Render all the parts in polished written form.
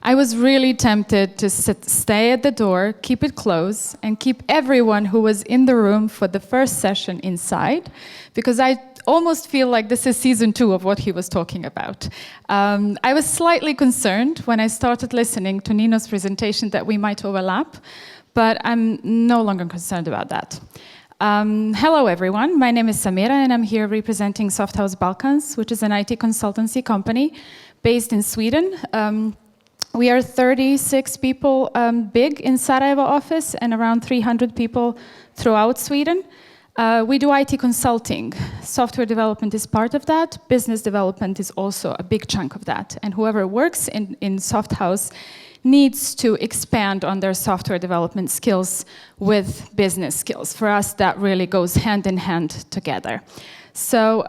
I was really tempted to stay at the door, keep it closed, and keep everyone who was in the room for the first session inside, because I almost feel like this is season 2 of what he was talking about. I was slightly concerned when I started listening to Nino's presentation that we might overlap, but I'm no longer concerned about that. Hello everyone, my name is Samira and I'm here representing Softhouse Balkans, which is an IT consultancy company based in Sweden. We are 36 people big in Sarajevo office and around 300 people throughout Sweden. We do IT consulting. Software development is part of that. Business development is also a big chunk of that. And whoever works in Softhouse needs to expand on their software development skills with business skills. For us, that really goes hand in hand together. So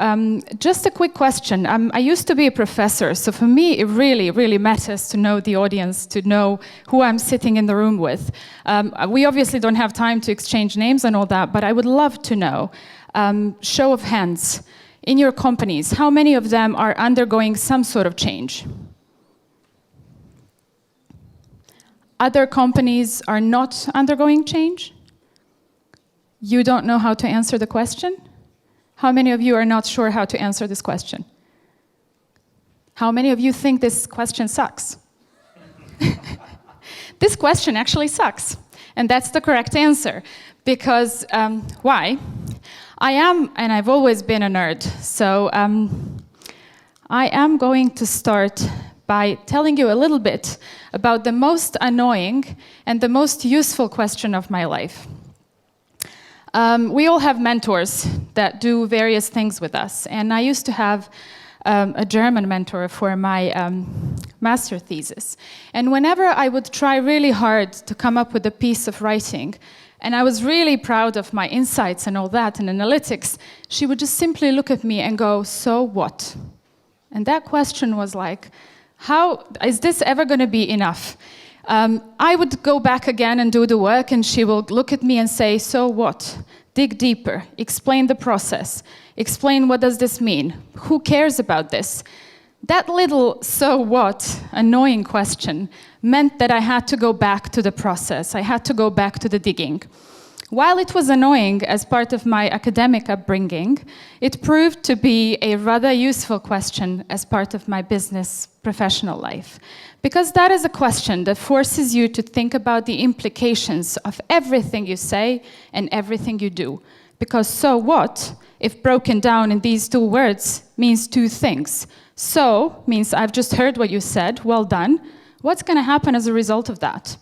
just a quick question. I used to be a professor, so for me it really, really matters to know the audience, to know who I'm sitting in the room with. We obviously don't have time to exchange names and all that, but I would love to know, show of hands, in your companies, how many of them are undergoing some sort of change? Other companies are not undergoing change? You don't know how to answer the question? How many of you are not sure how to answer this question? How many of you think this question sucks? This question actually sucks, and that's the correct answer. Because, why? I am, and I've always been a nerd, so I am going to start by telling you a little bit about the most annoying and the most useful question of my life. We all have mentors that do various things with us, and I used to have a German mentor for my master thesis. And whenever I would try really hard to come up with a piece of writing, and I was really proud of my insights and all that and analytics, she would just simply look at me and go, "So what?" And that question was like, how is this ever going to be enough? I would go back again and do the work, and she will look at me and say, "So what? Dig deeper, explain the process, explain what does this mean, who cares about this?" That little "so what" annoying question meant that I had to go back to the process, I had to go back to the digging. While it was annoying as part of my academic upbringing, it proved to be a rather useful question as part of my business professional life. Because that is a question that forces you to think about the implications of everything you say and everything you do. Because "so what," if broken down in these 2 words, means 2 things. So means I've just heard what you said, well done. What's going to happen as a result of that?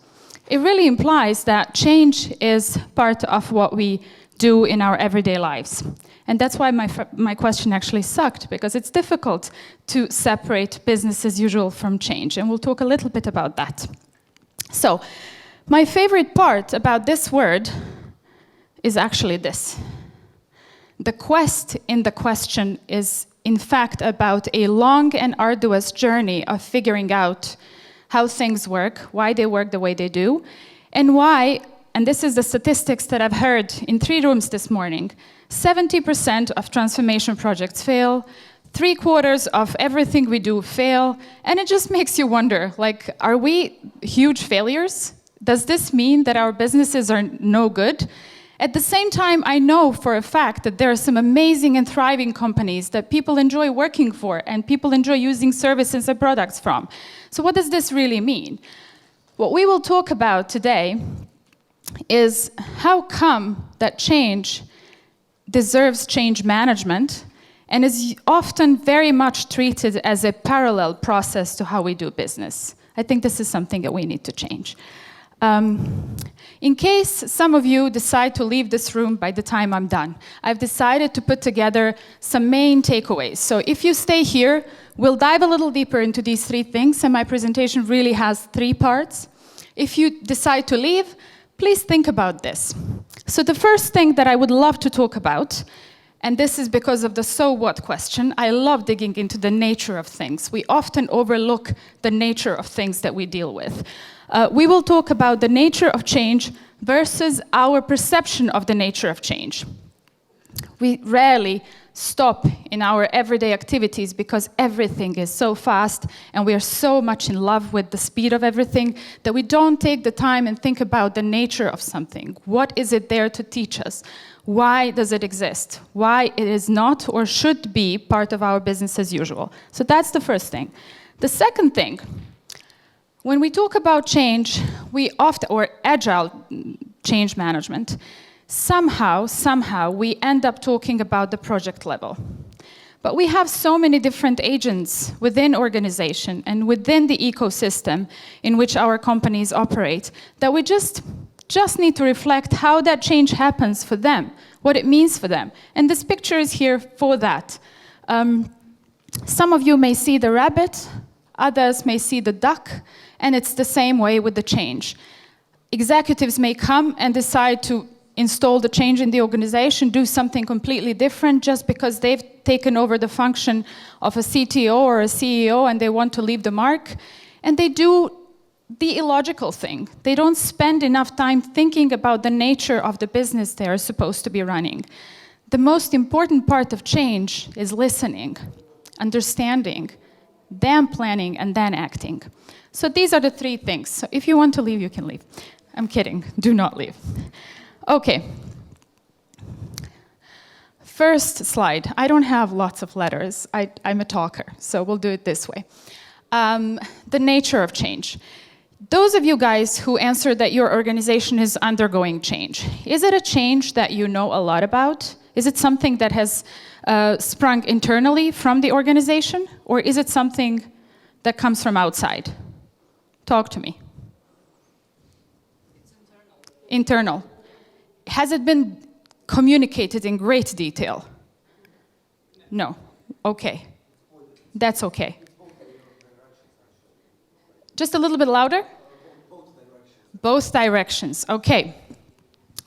It really implies that change is part of what we do in our everyday lives. And that's why my question actually sucked, because it's difficult to separate business as usual from change. And we'll talk a little bit about that. So, my favorite part about this word is actually this. The quest in the question is, in fact, about a long and arduous journey of figuring out how things work, why they work the way they do, and why, and this is the statistics that I've heard in 3 rooms this morning, 70% of transformation projects fail, 3/4 of everything we do fail, and it just makes you wonder, like, are we huge failures? Does this mean that our businesses are no good? At the same time, I know for a fact that there are some amazing and thriving companies that people enjoy working for and people enjoy using services and products from. So what does this really mean? What we will talk about today is how come that change deserves change management and is often very much treated as a parallel process to how we do business. I think this is something that we need to change. In case some of you decide to leave this room by the time I'm done, I've decided to put together some main takeaways. So if you stay here, we'll dive a little deeper into these 3 things, and my presentation really has 3 parts. If you decide to leave, please think about this. So the first thing that I would love to talk about, and this is because of the "so what" question, I love digging into the nature of things. We often overlook the nature of things that we deal with. We will talk about the nature of change versus our perception of the nature of change. We rarely stop in our everyday activities because everything is so fast and we are so much in love with the speed of everything that we don't take the time and think about the nature of something. What is it there to teach us? Why does it exist? Why it is not or should be part of our business as usual? So that's the first thing. The second thing, when we talk about change, or agile change management, somehow we end up talking about the project level. But we have so many different agents within organization and within the ecosystem in which our companies operate that we just need to reflect how that change happens for them, what it means for them. And this picture is here for that. Some of you may see the rabbit, others may see the duck, and it's the same way with the change. Executives may come and decide to install the change in the organization, do something completely different just because they've taken over the function of a CTO or a CEO and they want to leave the mark. And they do the illogical thing. They don't spend enough time thinking about the nature of the business they are supposed to be running. The most important part of change is listening, understanding, then planning, and then acting. So these are the three things. So if you want to leave, you can leave. I'm kidding. Do not leave. Okay. First slide. I don't have lots of letters. I'm a talker, so we'll do it this way. The nature of change. Those of you guys who answered that your organization is undergoing change, is it a change that you know a lot about? Is it something that has sprung internally from the organization, or is it something that comes from outside? Talk to me. It's internal. Has it been communicated in great detail? No. Okay. That's okay. Just a little bit louder? Both directions. Okay.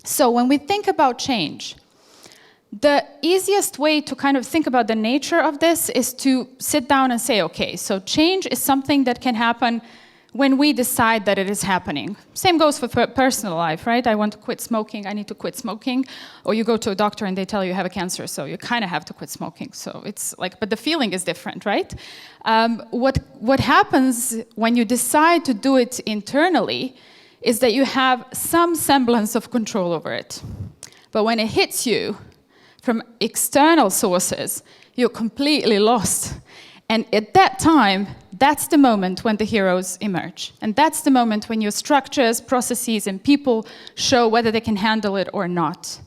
So when we think about change, the easiest way to kind of think about the nature of this is to sit down and say, okay, so change is something that can happen when we decide that it is happening. Same goes for personal life, right? I want to quit smoking, I need to quit smoking. Or you go to a doctor and they tell you have a cancer, so you kind of have to quit smoking. So it's like, but the feeling is different, right? What happens when you decide to do it internally is that you have some semblance of control over it. But when it hits you from external sources, you're completely lost. And at that time, that's the moment when the heroes emerge. And that's the moment when your structures, processes, and people show whether they can handle it or not.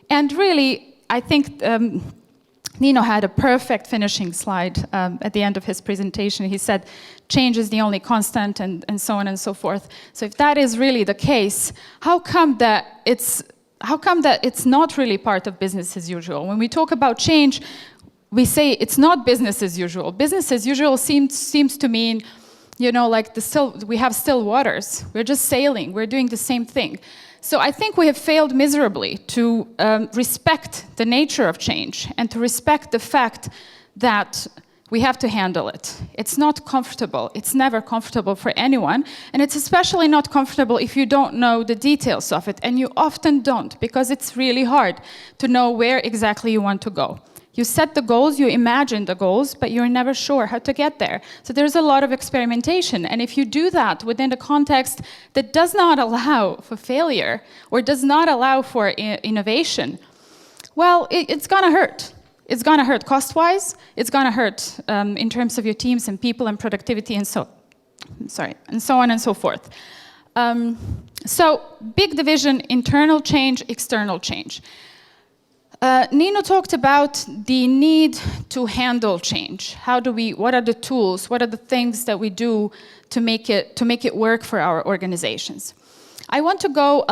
And really, I think Nino had a perfect finishing slide at the end of his presentation. He said, change is the only constant, and so on and so forth. So if that is really the case, how come that it's not really part of business as usual? When we talk about change, we say it's not business as usual. Business as usual seems to mean, you know, like we have still waters. We're just sailing. We're doing the same thing. So I think we have failed miserably to respect the nature of change and to respect the fact that we have to handle it. It's not comfortable. It's never comfortable for anyone. And it's especially not comfortable if you don't know the details of it. And you often don't, because it's really hard to know where exactly you want to go. You set the goals, you imagine the goals, but you're never sure how to get there. So there's a lot of experimentation. And if you do that within a context that does not allow for failure or does not allow for innovation, well, it's going to hurt. It's going to hurt cost-wise. It's going to hurt in terms of your teams and people and productivity and so on and so forth. So big division, internal change, external change. Nino talked about the need to handle change. What are the tools, what are the things that we do to make it work for our organizations? I want to go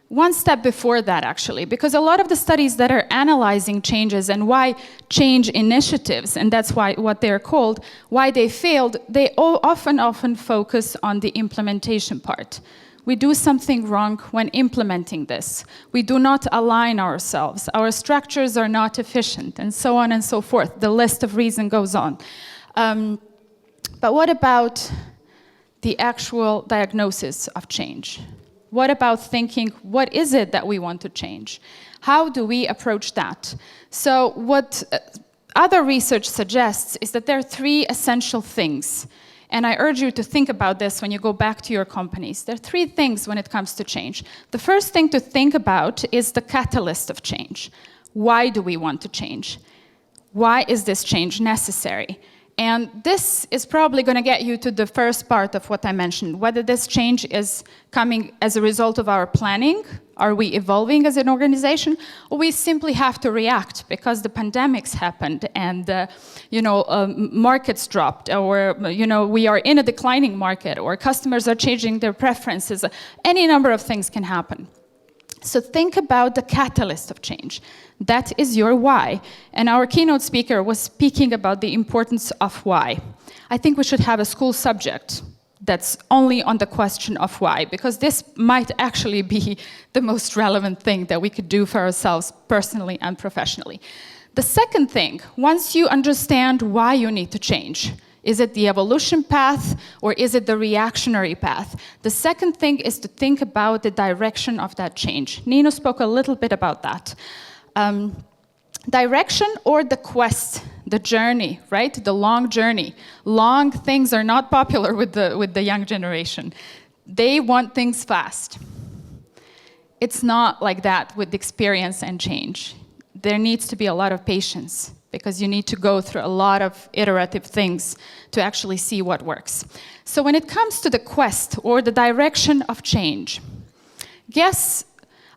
one step before that, actually, because a lot of the studies that are analyzing changes and why change initiatives, and that's what they're called, why they failed, they often focus on the implementation part. We do something wrong when implementing this. We do not align ourselves. Our structures are not efficient, and so on and so forth. The list of reasons goes on. But what about the actual diagnosis of change? What about thinking, what is it that we want to change? How do we approach that? So what other research suggests is that there are 3 essential things. And I urge you to think about this when you go back to your companies. There are 3 things when it comes to change. The first thing to think about is the catalyst of change. Why do we want to change? Why is this change necessary? And this is probably going to get you to the first part of what I mentioned, whether this change is coming as a result of our planning, are we evolving as an organization, or we simply have to react because the pandemics happened and markets dropped, or we are in a declining market, or customers are changing their preferences. Any number of things can happen. So think about the catalyst of change. That is your why. And our keynote speaker was speaking about the importance of why. I think we should have a school subject that's only on the question of why, because this might actually be the most relevant thing that we could do for ourselves personally and professionally. The second thing, once you understand why you need to change, is it the evolution path or is it the reactionary path? The second thing is to think about the direction of that change. Nino spoke a little bit about that. Direction or the quest, the journey, right? The long journey. Long things are not popular with the young generation. They want things fast. It's not like that with experience and change. There needs to be a lot of patience, because you need to go through a lot of iterative things to actually see what works. So when it comes to the quest or the direction of change,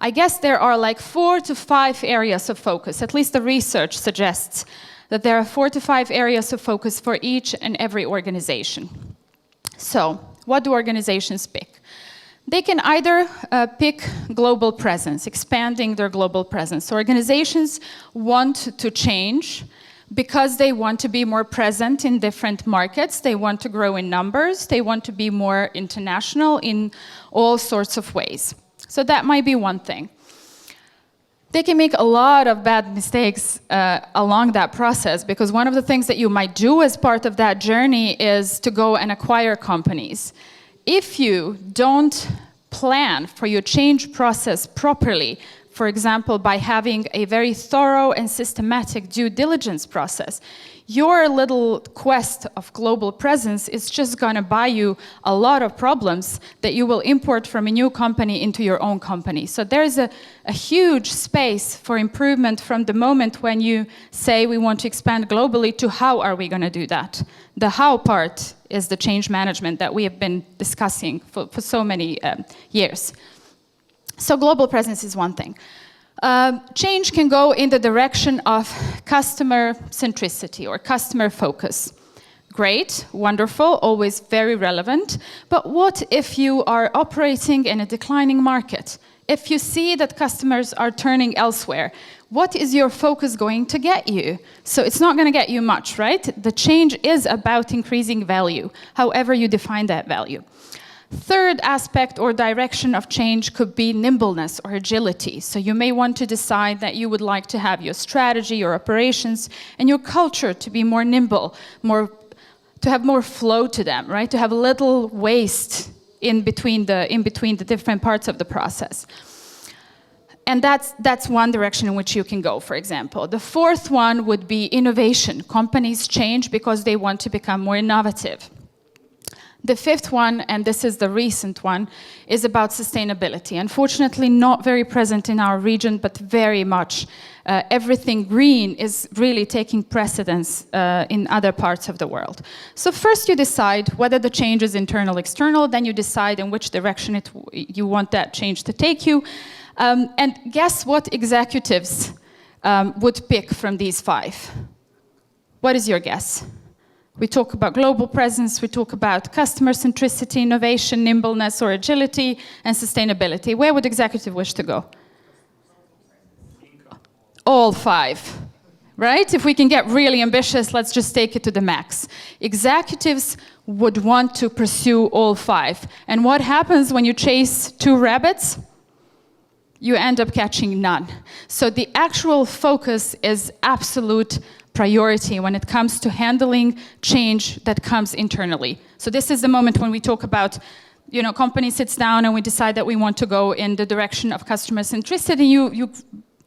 I guess there are like 4 to 5 areas of focus. At least the research suggests that there are 4 to 5 areas of focus for each and every organization. So what do organizations pick? They can either pick global presence, expanding their global presence. Organizations want to change because they want to be more present in different markets. They want to grow in numbers. They want to be more international in all sorts of ways. So that might be one thing. They can make a lot of bad mistakes along that process, because one of the things that you might do as part of that journey is to go and acquire companies. If you don't plan for your change process properly, for example, by having a very thorough and systematic due diligence process, your little quest of global presence is just going to buy you a lot of problems that you will import from a new company into your own company. So there's a huge space for improvement from the moment when you say we want to expand globally to how are we going to do that. The how part is the change management that we have been discussing for so many years. So global presence is one thing. Change can go in the direction of customer centricity or customer focus. Great, wonderful, always very relevant. But what if you are operating in a declining market? If you see that customers are turning elsewhere, what is your focus going to get you? So it's not going to get you much, right? The change is about increasing value, however you define that value. Third aspect or direction of change could be nimbleness or agility. So you may want to decide that you would like to have your strategy, your operations, and your culture to be more nimble, to have more flow to them, right? To have little waste in between the different parts of the process. And that's one direction in which you can go, for example. The fourth one would be innovation. Companies change because they want to become more innovative. The fifth one, and this is the recent one, is about sustainability. Unfortunately, not very present in our region, but very much everything green is really taking precedence in other parts of the world. So first you decide whether the change is internal, external, then you decide in which direction you want that change to take you. And guess what executives would pick from these 5? What is your guess? We talk about global presence, we talk about customer centricity, innovation, nimbleness or agility, and sustainability. Where would executive wish to go? All 5, right? If we can get really ambitious, let's just take it to the max. Executives would want to pursue all 5. And what happens when you chase 2 rabbits? You end up catching none. So the actual focus is absolute priority when it comes to handling change that comes internally. So this is the moment when we talk about company sits down and we decide that we want to go in the direction of customer centricity, you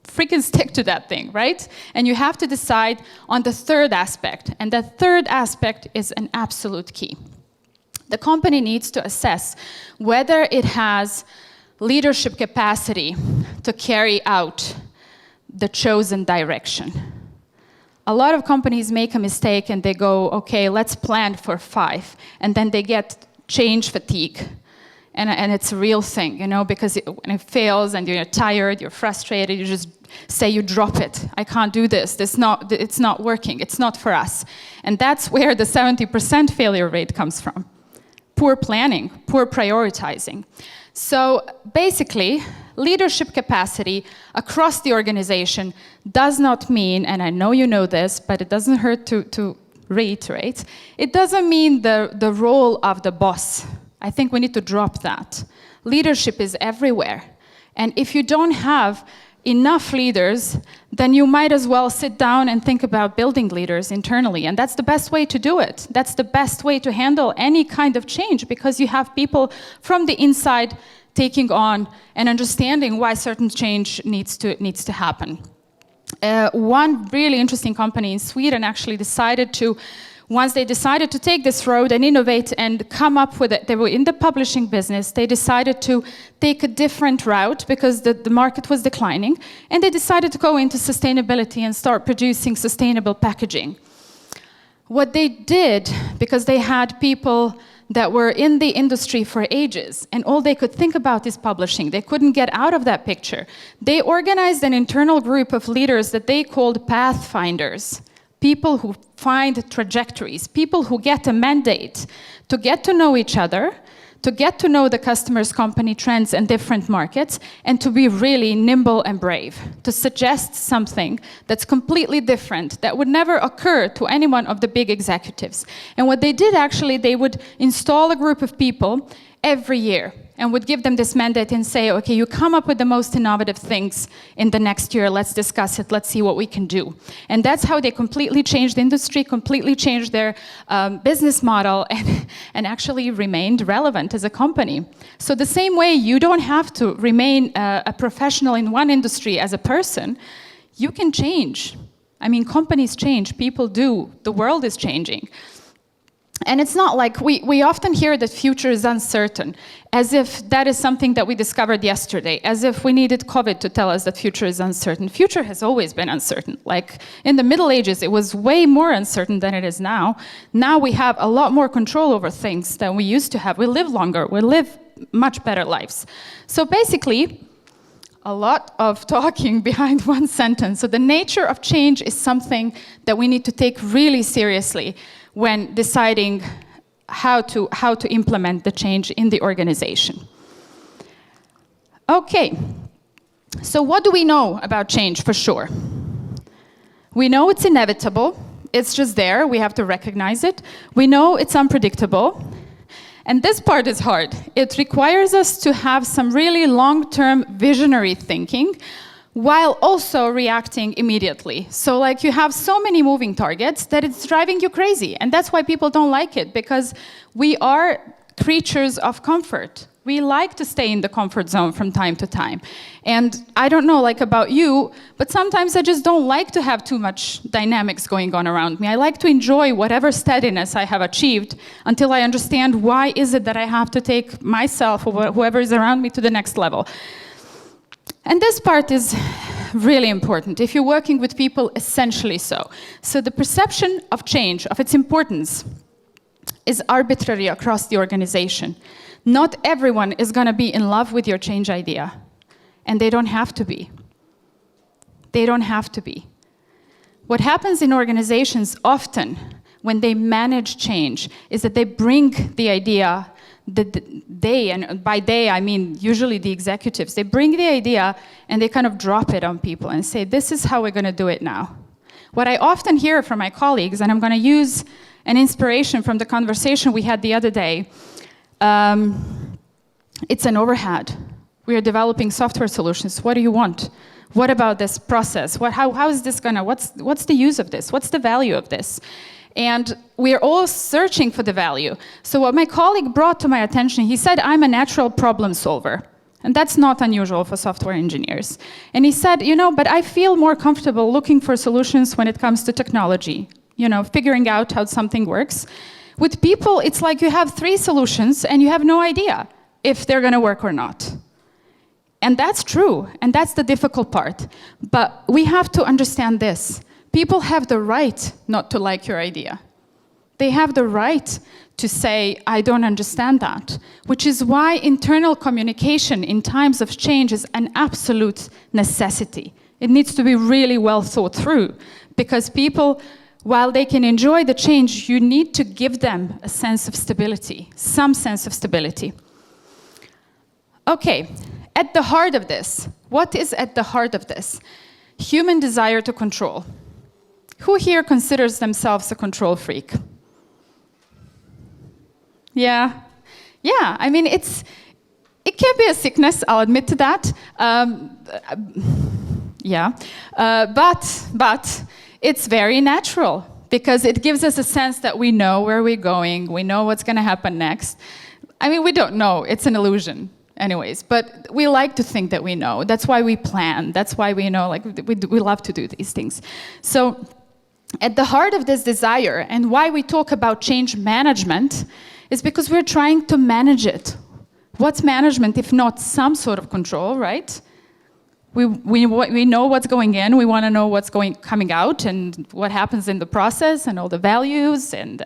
freaking stick to that thing, right? And you have to decide on the third aspect, and that third aspect is an absolute key. The company needs to assess whether it has leadership capacity to carry out the chosen direction. A lot of companies make a mistake and they go, okay, let's plan for 5, and then they get change fatigue. And it's a real thing, because when it fails and you're tired, you're frustrated, you just say you drop it. I can't do this. It's not working. It's not for us. And that's where the 70% failure rate comes from. Poor planning, poor prioritizing. So basically, leadership capacity across the organization does not mean, and I know you know this, but it doesn't hurt to reiterate, it doesn't mean the role of the boss. I think we need to drop that. Leadership is everywhere. And if you don't have enough leaders, then you might as well sit down and think about building leaders internally. And that's the best way to do it. That's the best way to handle any kind of change, because you have people from the inside taking on and understanding why certain change needs to happen. One really interesting company in Sweden actually decided to, once they decided to take this road and innovate and come up with it, they were in the publishing business, they decided to take a different route because the market was declining, and they decided to go into sustainability and start producing sustainable packaging. What they did, because they had people that were in the industry for ages, and all they could think about is publishing. They couldn't get out of that picture. They organized an internal group of leaders that they called pathfinders. People who find trajectories, people who get a mandate to get to know each other, to get to know the customer's company trends and different markets, and to be really nimble and brave, to suggest something that's completely different, that would never occur to any one of the big executives. And what they did actually, they would install a group of people every year and would give them this mandate and say, okay, you come up with the most innovative things in the next year, let's discuss it, let's see what we can do. And that's how they completely changed the industry, completely changed their business model, and actually remained relevant as a company. So the same way you don't have to remain a professional in one industry as a person, you can change. I mean, companies change, people do, the world is changing. And it's not like, we often hear that future is uncertain, as if that is something that we discovered yesterday, as if we needed COVID to tell us that future is uncertain. Future has always been uncertain. Like in the Middle Ages, it was way more uncertain than it is now. Now we have a lot more control over things than we used to have. We live longer, we live much better lives. So basically, a lot of talking behind one sentence. So the nature of change is something that we need to take really seriously when deciding how to implement the change in the organization. Okay, so what do we know about change for sure? We know it's inevitable, it's just there, we have to recognize it. We know it's unpredictable, and this part is hard. It requires us to have some really long-term visionary thinking, while also reacting immediately. So like you have so many moving targets that it's driving you crazy. And that's why people don't like it, because we are creatures of comfort. We like to stay in the comfort zone from time to time. And I don't know like about you, but sometimes I just don't like to have too much dynamics going on around me. I like to enjoy whatever steadiness I have achieved until I understand why is it that I have to take myself or whoever is around me to the next level. And this part is really important. If you're working with people, essentially so. So the perception of change, of its importance, is arbitrary across the organization. Not everyone is going to be in love with your change idea. And they don't have to be. They don't have to be. What happens in organizations often when they manage change is that they bring the idea, they, and by they I mean usually the executives, they bring the idea and they kind of drop it on people and say, this is how we're going to do it now. What I often hear from my colleagues, and I'm going to use an inspiration from the conversation we had the other day, it's an overhead. We are developing software solutions. What do you want? What about this process? How is this going to, what's the use of this? What's the value of this? And we're all searching for the value. So what my colleague brought to my attention, he said, I'm a natural problem solver. And that's not unusual for software engineers. And he said, but I feel more comfortable looking for solutions when it comes to technology, figuring out how something works. With people, it's like you have 3 solutions and you have no idea if they're going to work or not. And that's true, and that's the difficult part. But we have to understand this. People have the right not to like your idea. They have the right to say, I don't understand that, which is why internal communication in times of change is an absolute necessity. It needs to be really well thought through, because people, while they can enjoy the change, you need to give them a sense of stability, some sense of stability. Okay, at the heart of this, what is at the heart of this? Human desire to control. Who here considers themselves a control freak? Yeah, I mean, it can be a sickness, I'll admit to that. But it's very natural, because it gives us a sense that we know where we're going, we know what's going to happen next. I mean, we don't know, it's an illusion anyways, but we like to think that we know. That's why we plan, that's why we know, like, we love to do these things. So at the heart of this desire, and why we talk about change management, is because we're trying to manage it. What's management if not some sort of control, right? We know what's going in, we want to know what's coming out, and what happens in the process, and all the values, and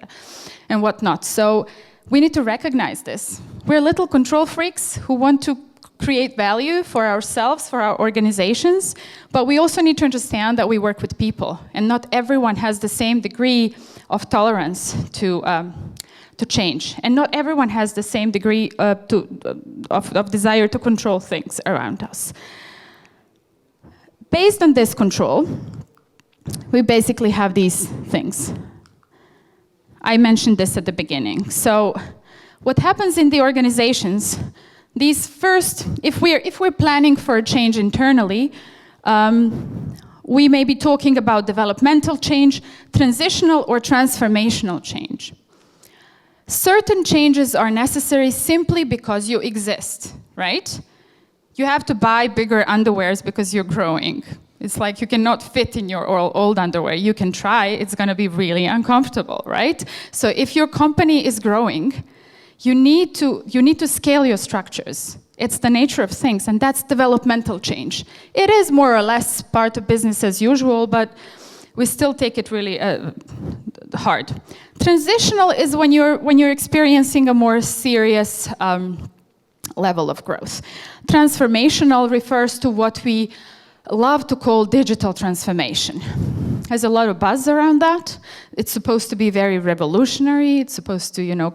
whatnot. So we need to recognize this. We're little control freaks who want to create value for ourselves, for our organizations, but we also need to understand that we work with people, and not everyone has the same degree of tolerance to change, and not everyone has the same degree of desire to control things around us. Based on this control, we basically have these things. I mentioned this at the beginning. So what happens in the organizations, these first, if we're planning for a change internally, we may be talking about developmental change, transitional or transformational change. Certain changes are necessary simply because you exist, right? You have to buy bigger underwears because you're growing. It's like you cannot fit in your old underwear. You can try, it's going to be really uncomfortable, right? So if your company is growing, you need to scale your structures. It's the nature of things, and that's developmental change. It is more or less part of business as usual, but we still take it really hard. Transitional is when you're experiencing a more serious level of growth. Transformational refers to what we love to call digital transformation. There's a lot of buzz around that. It's supposed to be very revolutionary. It's supposed to,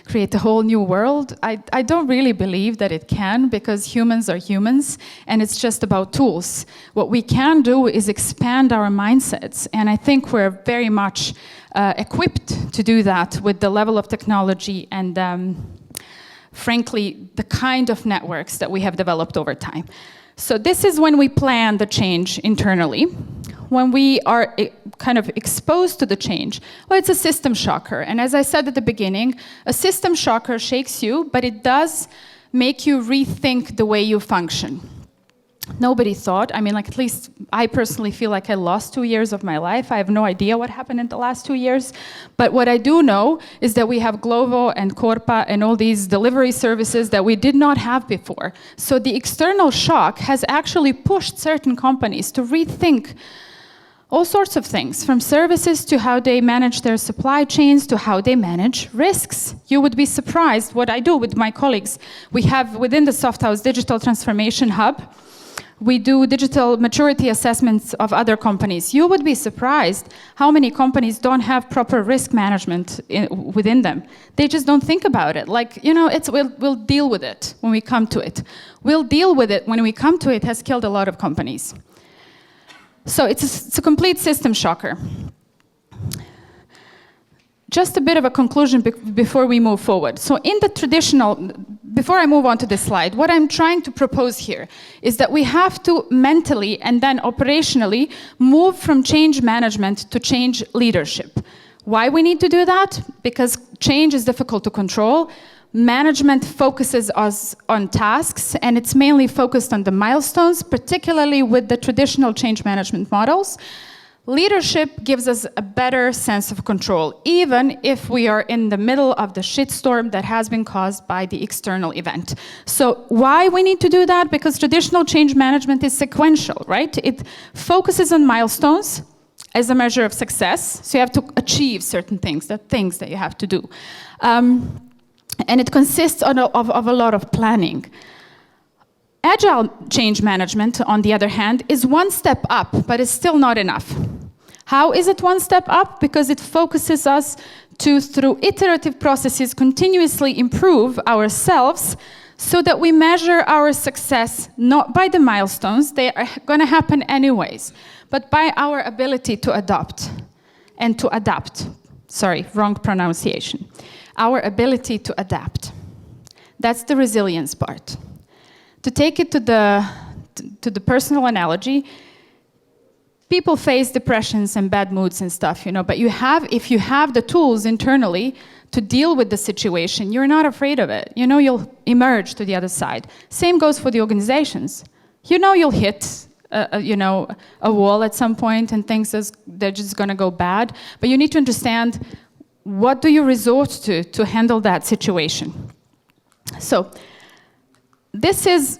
create a whole new world. I don't really believe that it can, because humans are humans, and it's just about tools. What we can do is expand our mindsets, and I think we're very much equipped to do that with the level of technology and frankly, the kind of networks that we have developed over time. So this is when we plan the change internally. When we are kind of exposed to the change, well, it's a system shocker. And as I said at the beginning, a system shocker shakes you, but it does make you rethink the way you function. Nobody thought, at least I personally feel like I lost 2 years of my life. I have no idea what happened in the last 2 years. But what I do know is that we have Glovo and Corpa and all these delivery services that we did not have before. So the external shock has actually pushed certain companies to rethink all sorts of things, from services to how they manage their supply chains to how they manage risks. You would be surprised what I do with my colleagues. We have within the Softhouse Digital Transformation Hub, we do digital maturity assessments of other companies. You would be surprised how many companies don't have proper risk management within them. They just don't think about it. Like, we'll deal with it when we come to it. We'll deal with it when we come to it has killed a lot of companies. So it's a complete system shocker. Just a bit of a conclusion before we move forward. So in the traditional, before I move on to this slide, what I'm trying to propose here is that we have to mentally and then operationally move from change management to change leadership. Why we need to do that? Because change is difficult to control. Management focuses us on tasks, and it's mainly focused on the milestones, particularly with the traditional change management models. Leadership gives us a better sense of control, even if we are in the middle of the shitstorm that has been caused by the external event. So why we need to do that? Because traditional change management is sequential, right? It focuses on milestones as a measure of success. So you have to achieve certain things, the things that you have to do. And it consists of a lot of planning. Agile change management, on the other hand, is one step up, but it's still not enough. How is it one step up? Because it focuses us to, through iterative processes, continuously improve ourselves so that we measure our success not by the milestones, they are going to happen anyways, but by our ability to adopt and to adapt. Sorry, wrong pronunciation. Our ability to adapt. That's the resilience part. To take it to the personal analogy, people face depressions and bad moods and stuff, but if you have the tools internally to deal with the situation, you're not afraid of it. You'll emerge to the other side. Same goes for the organizations. You'll hit a wall at some point and things they're just going to go bad, but you need to understand what do you resort to handle that situation. So this is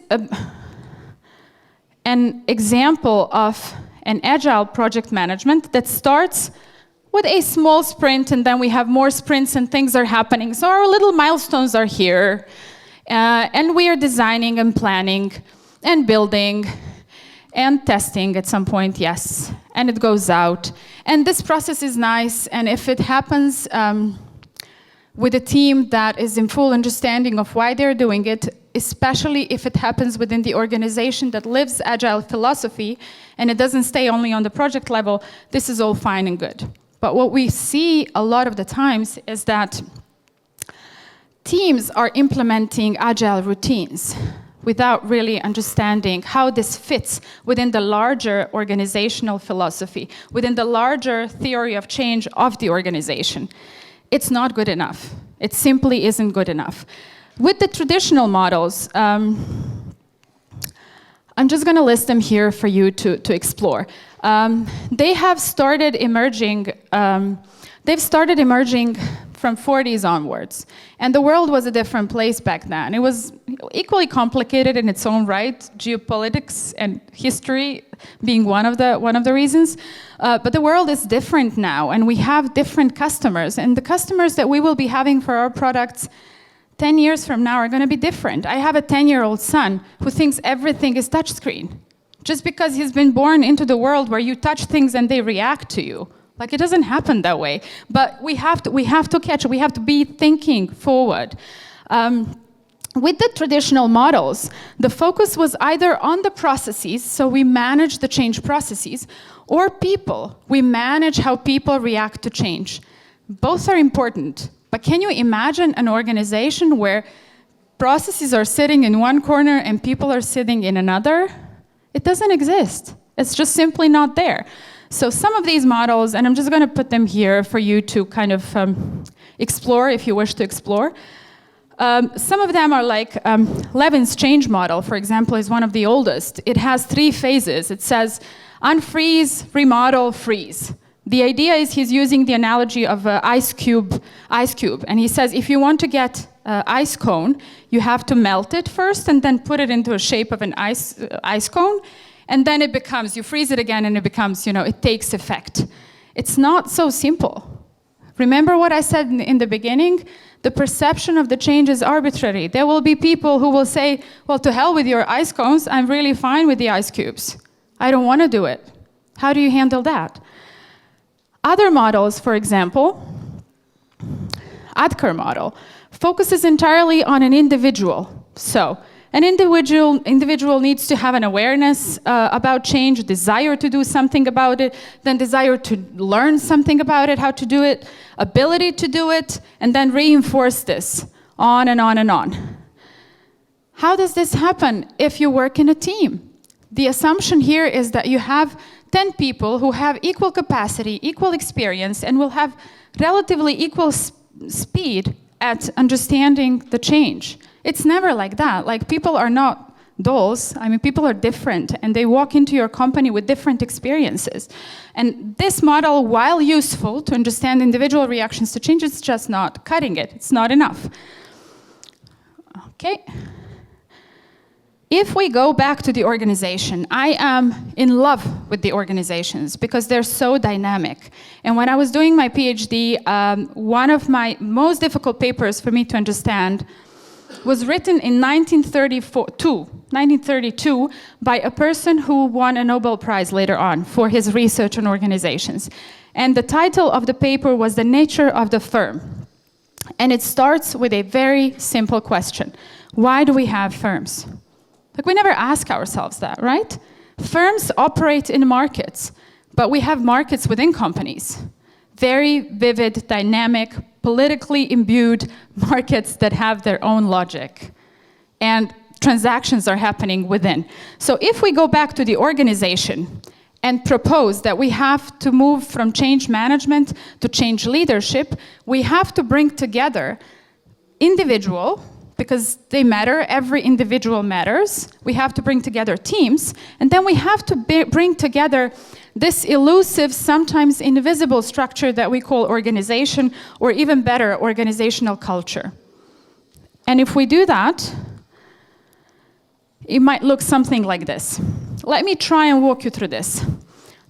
an example of an agile project management that starts with a small sprint, and then we have more sprints and things are happening. So our little milestones are here, and we are designing and planning and building and testing at some point, yes, and it goes out. And this process is nice, and if it happens with a team that is in full understanding of why they're doing it, especially if it happens within the organization that lives Agile philosophy, and it doesn't stay only on the project level, this is all fine and good. But what we see a lot of the times is that teams are implementing Agile routines without really understanding how this fits within the larger organizational philosophy, within the larger theory of change of the organization. It's not good enough. It simply isn't good enough. With the traditional models, I'm just going to list them here for you to explore. They have started emerging. They've started emerging from 40s onwards, and the world was a different place back then. It was equally complicated in its own right, geopolitics and history being one of the reasons. But the world is different now, and we have different customers, and the customers that we will be having for our products 10 years from now are going to be different. I have a 10-year-old son who thinks everything is touchscreen, just because he's been born into the world where you touch things and they react to you. Like, it doesn't happen that way. But we have to catch it. We have to be thinking forward. With the traditional models, the focus was either on the processes, so we manage the change processes, or people. We manage how people react to change. Both are important. But can you imagine an organization where processes are sitting in one corner and people are sitting in another? It doesn't exist. It's just simply not there. So some of these models, and I'm just going to put them here for you to kind of explore if you wish to explore. Some of them are like Levin's change model, for example, is one of the oldest. It has 3 phases. It says unfreeze, remodel, freeze. The idea is he's using the analogy of an ice cube, and he says if you want to get ice cone, you have to melt it first and then put it into a shape of an ice cone, and then it becomes, you freeze it again and it becomes, it takes effect. It's not so simple. Remember what I said in the beginning? The perception of the change is arbitrary. There will be people who will say, well, to hell with your ice cones, I'm really fine with the ice cubes. I don't want to do it. How do you handle that? Other models, for example, Adker model, focuses entirely on an individual. So an individual needs to have an awareness about change, desire to do something about it, then desire to learn something about it, how to do it, ability to do it, and then reinforce this on and on and on. How does this happen if you work in a team? The assumption here is that you have 10 people who have equal capacity, equal experience, and will have relatively equal speed at understanding the change. It's never like that. Like, people are not dolls. I mean, people are different, and they walk into your company with different experiences. And this model, while useful to understand individual reactions to change, it's just not cutting it. It's not enough. Okay. If we go back to the organization, I am in love with the organizations because they're so dynamic. And when I was doing my PhD, one of my most difficult papers for me to understand was written in 1932 by a person who won a Nobel Prize later on for his research on organizations. And the title of the paper was The Nature of the Firm. And it starts with a very simple question. Why do we have firms? Like, we never ask ourselves that, right? Firms operate in markets, but we have markets within companies. Very vivid, dynamic, politically imbued markets that have their own logic. And transactions are happening within. So if we go back to the organization and propose that we have to move from change management to change leadership, we have to bring together individual, because they matter, every individual matters. We have to bring together teams, and then we have to bring together this elusive, sometimes invisible structure that we call organization, or even better, organizational culture. And if we do that, it might look something like this. Let me try and walk you through this.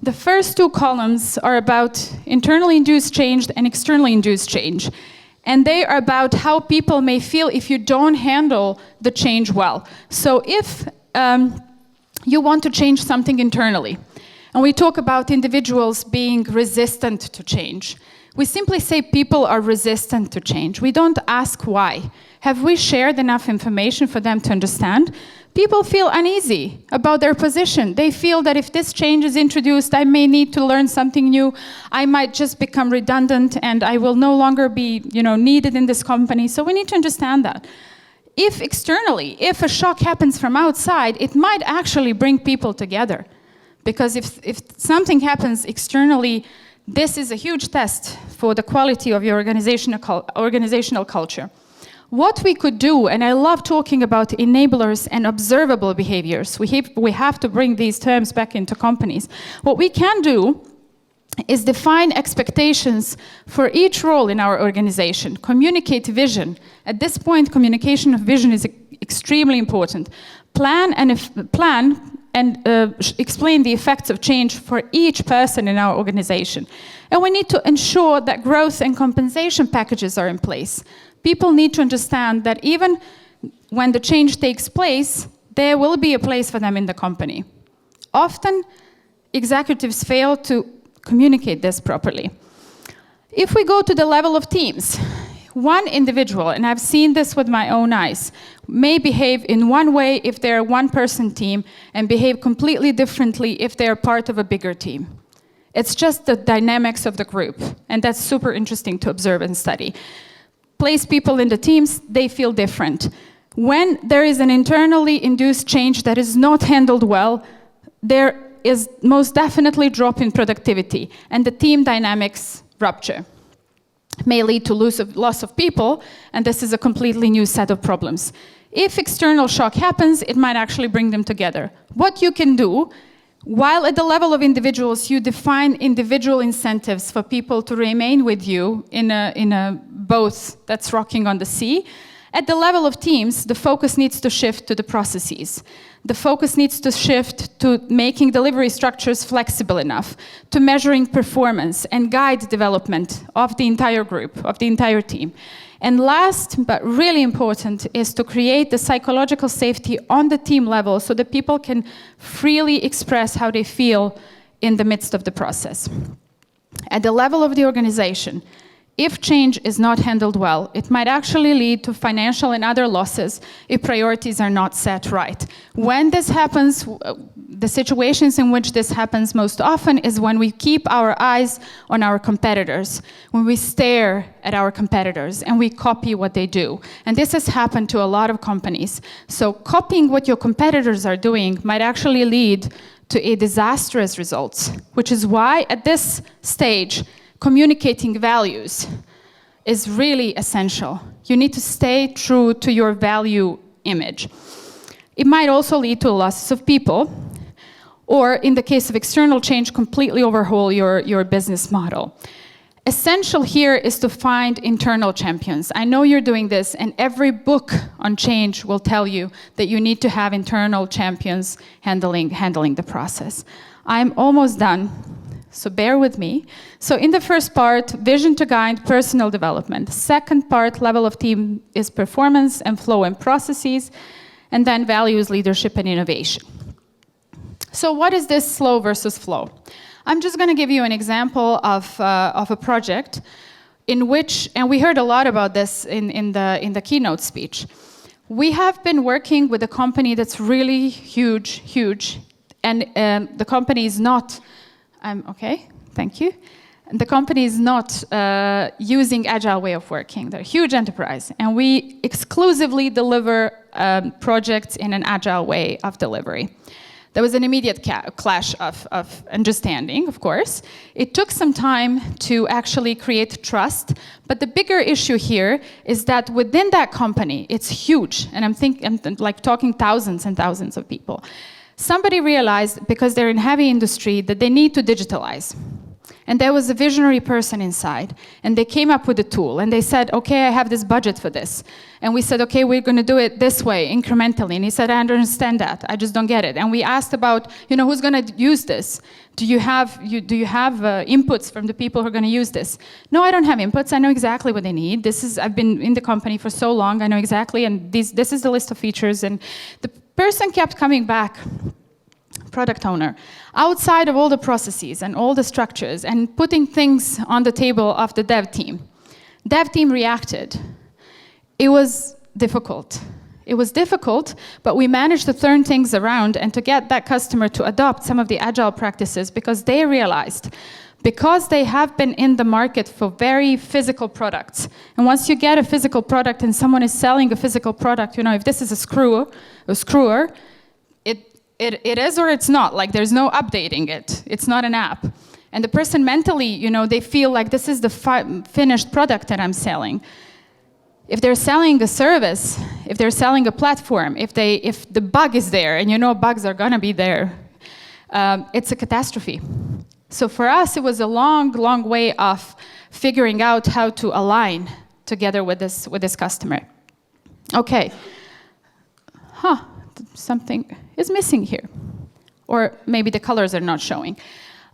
The first two columns are about internally induced change and externally induced change. And they are about how people may feel if you don't handle the change well. So if you want to change something internally, and we talk about individuals being resistant to change, we simply say people are resistant to change. We don't ask why. Have we shared enough information for them to understand? People feel uneasy about their position. They feel that if this change is introduced, I may need to learn something new. I might just become redundant, and I will no longer be, needed in this company. So we need to understand that. If externally, if a shock happens from outside, it might actually bring people together. Because if something happens externally, this is a huge test for the quality of your organizational culture. What we could do, and I love talking about enablers and observable behaviors. We have to bring these terms back into companies. What we can do is define expectations for each role in our organization, communicate vision. At this point, communication of vision is extremely important. Plan and explain the effects of change for each person in our organization. And we need to ensure that growth and compensation packages are in place. People need to understand that even when the change takes place, there will be a place for them in the company. Often, executives fail to communicate this properly. If we go to the level of teams, one individual, and I've seen this with my own eyes, may behave in one way if they're a one-person team and behave completely differently if they're part of a bigger team. It's just the dynamics of the group, and that's super interesting to observe and study. Place people in the teams, they feel different. When there is an internally induced change that is not handled well, there is most definitely drop in productivity, and the team dynamics rupture. May lead to loss of people, and this is a completely new set of problems. If external shock happens, it might actually bring them together. What you can do, while at the level of individuals, you define individual incentives for people to remain with you in a boat that's rocking on the sea. At the level of teams, the focus needs to shift to the processes. The focus needs to shift to making delivery structures flexible enough, to measuring performance and guide development of the entire group, of the entire team. And last, but really important, is to create the psychological safety on the team level so that people can freely express how they feel in the midst of the process. At the level of the organization, if change is not handled well, it might actually lead to financial and other losses if priorities are not set right. When this happens, the situations in which this happens most often is when we keep our eyes on our competitors, when we stare at our competitors and we copy what they do. And this has happened to a lot of companies. So copying what your competitors are doing might actually lead to a disastrous results, which is why at this stage, communicating values is really essential. You need to stay true to your value image. It might also lead to a loss of people, or in the case of external change, completely overhaul your business model. Essential here is to find internal champions. I know you're doing this, and every book on change will tell you that you need to have internal champions handling the process. I'm almost done, so bear with me. So in the first part, vision to guide personal development. Second part, level of team, is performance and flow and processes, and then values, leadership, and innovation. So what is this slow versus flow? I'm just going to give you an example of a project in which, and we heard a lot about this in the keynote speech. We have been working with a company that's really huge, and the company is not, okay, thank you. The company is not using Agile way of working. They're a huge enterprise, and we exclusively deliver projects in an Agile way of delivery. There was an immediate clash of understanding, of course. It took some time to actually create trust, but the bigger issue here is that within that company, it's huge, and I'm like talking thousands and thousands of people. Somebody realized, because they're in heavy industry, that they need to digitalize. And there was a visionary person inside, and they came up with a tool, and they said, okay, I have this budget for this. And we said, okay, we're going to do it this way, incrementally. And he said, I understand that, I just don't get it. And we asked about, who's going to use this? Do you have inputs from the people who are going to use this? No, I don't have inputs. I know exactly what they need. I've been in the company for so long, I know exactly, and this is the list of features. And the person kept coming back, product owner, outside of all the processes and all the structures, and putting things on the table of the dev team. Dev team reacted. It was difficult. It was difficult, but we managed to turn things around and to get that customer to adopt some of the Agile practices, because they realized, because they have been in the market for very physical products. And once you get a physical product and someone is selling a physical product, if this is a screwer, it is or it's not, like there's no updating it. It's not an app. And the person mentally, they feel like this is the finished product that I'm selling. If they're selling a service, if they're selling a platform, if the bug is there, and bugs are gonna be there, it's a catastrophe. So for us, it was a long, long way of figuring out how to align together with this customer. Okay. Something is missing here. Or maybe the colors are not showing.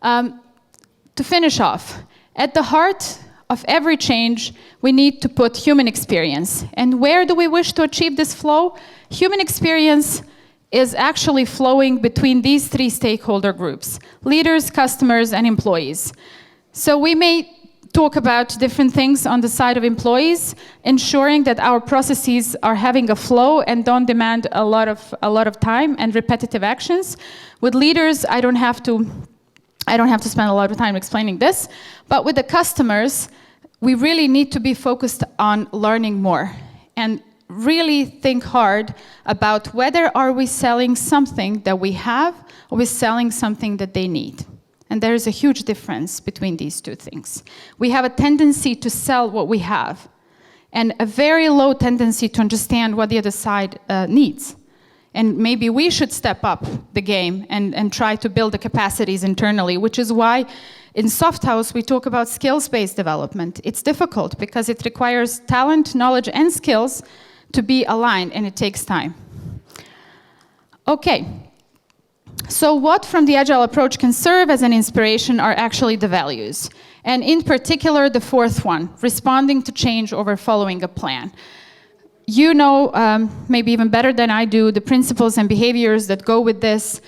To finish off, at the heart of every change, we need to put human experience. And where do we wish to achieve this flow? Human experience is actually flowing between these three stakeholder groups: leaders, customers, and employees. So we may talk about different things on the side of employees, ensuring that our processes are having a flow and don't demand a lot of time and repetitive actions. With leaders, I don't have to spend a lot of time explaining this, but with the customers, we really need to be focused on learning more and really think hard about whether are we selling something that we have or we're selling something that they need. And there is a huge difference between these two things. We have a tendency to sell what we have, and a very low tendency to understand what the other side needs. And maybe we should step up the game and try to build the capacities internally, which is why in Softhouse we talk about skills-based development. It's difficult because it requires talent, knowledge, and skills to be aligned, and it takes time. Okay. So what from the Agile approach can serve as an inspiration are actually the values. And in particular, the fourth one, responding to change over following a plan. Maybe even better than I do, the principles and behaviors that go with this.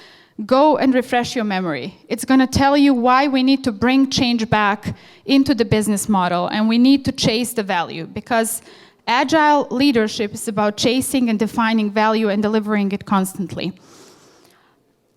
Go and refresh your memory. It's going to tell you why we need to bring change back into the business model, and we need to chase the value, because Agile leadership is about chasing and defining value and delivering it constantly.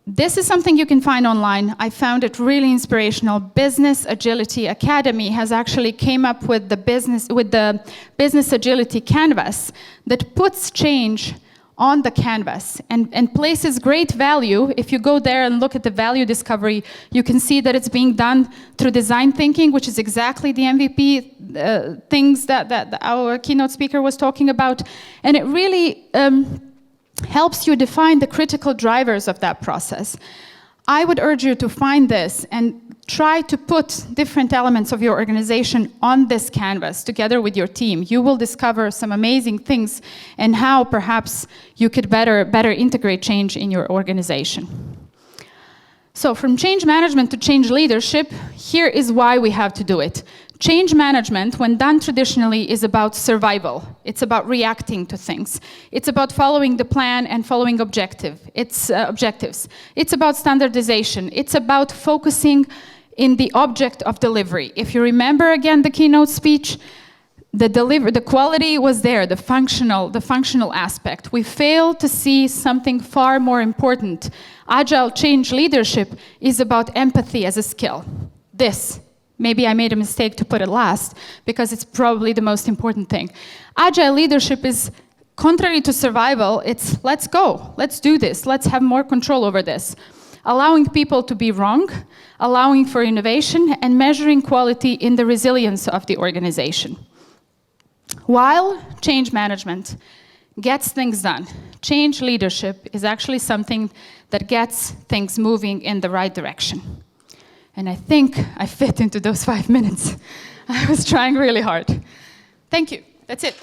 This is something you can find online. I found it really inspirational. Business Agility Academy has actually came up with the business agility canvas that puts change on the canvas and places great value. If you go there and look at the value discovery, you can see that it's being done through design thinking, which is exactly the MVP things that our keynote speaker was talking about. And it really helps you define the critical drivers of that process. I would urge you to find this and try to put different elements of your organization on this canvas together with your team. You will discover some amazing things and how perhaps you could better integrate change in your organization. So from change management to change leadership, here is why we have to do it. Change management, when done traditionally, is about survival. It's about reacting to things. It's about following the plan and following objectives. It's about standardization. It's about focusing in the object of delivery. If you remember again the keynote speech, the quality was there, the functional aspect. We fail to see something far more important. Agile change leadership is about empathy as a skill. Maybe I made a mistake to put it last, because it's probably the most important thing. Agile leadership is contrary to survival. It's let's go, let's do this, let's have more control over this. Allowing people to be wrong, allowing for innovation, and measuring quality in the resilience of the organization. While change management gets things done, change leadership is actually something that gets things moving in the right direction. And I think I fit into those 5 minutes. I was trying really hard. Thank you. That's it.